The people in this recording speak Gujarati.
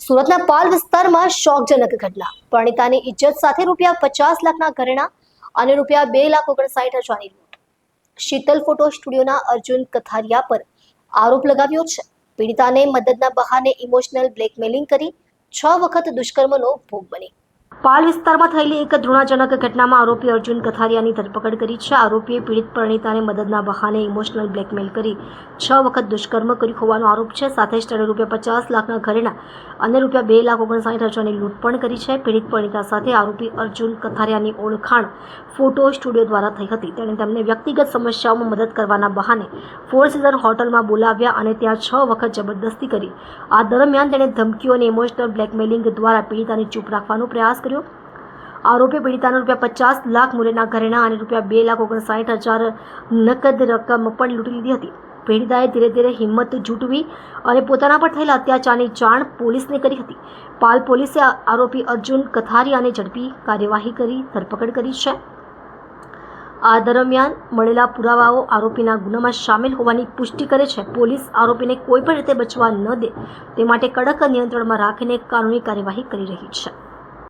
સુરતના પાલ વિસ્તારમાં શોકજનક ઘટના. પરણિતાની ઇજ્જત સાથે ₹50 લાખના ઘરેણાં અને ₹2,59,000ની લૂંટ. શીતલ ફોટો સ્ટુડિયોના અર્જુન કથારિયા પર આરોપ લગાવ્યો છે. પીડિતાને મદદના બહાને ઇમોશનલ બ્લેકમેલિંગ કરી 6 વખત દુષ્કર્મનો ભોગ બની. પાલ વિસ્તારમાં થયેલી એક ઘૃણાજનક ઘટનામાં આરોપી અર્જુન કથારિયાની ધરપકડ કરી છે. આરોપીએ પીડિત પરણિતાને મદદના બહાને ઇમોશનલ બ્લેકમેલ કરી 6 વખત દુષ્કર્મ કર્યું હોવાનો આરોપ છે. સાથે જ તેણે ₹50 લાખના ઘરેણાં અને ₹2,59,000ની લૂંટ પણ કરી છે. પીડિત પરણિતા સાથે આરોપી અર્જુન કથારિયાની ઓળખાણ ફોટો સ્ટુડિયો દ્વારા થઈ હતી. તેણે તેમને વ્યક્તિગત સમસ્યાઓમાં મદદ કરવાના બહાને ફોર સીઝન હોટલમાં બોલાવ્યા અને ત્યાં 6 વખત જબરદસ્તી કરી. આ દરમિયાન તેણે ધમકીઓ અને ઇમોશનલ બ્લેકમેલિંગ દ્વારા પીડિતાને ચૂપ રાખવાનો પ્રયાસ કર્યો. આરોપી પીડિતાના ₹50 લાખ મૂલ્યના ઘરેણાં અને ₹2,59,000 નકદ રકમ પણ લૂંટી લીધી હતી. પીડિતાએ ધીરે ધીરે હિંમત જૂટવી અને પોતાના પર થયેલા અત્યાચારની જાણ પોલીસને કરી હતી. પાલ પોલીસે આરોપી અર્જુન કથારિયાને ઝડપી કાર્યવાહી કરી ધરપકડ કરી છે. આ દરમિયાન મળેલા પુરાવાઓ આરોપીના ગુનામાં સામેલ હોવાની પુષ્ટિ કરે છે. પોલીસ આરોપીને કોઈપણ રીતે બચવા ન દે તે માટે કડક નિયંત્રણમાં રાખીને કાનૂની કાર્યવાહી કરી રહી છે.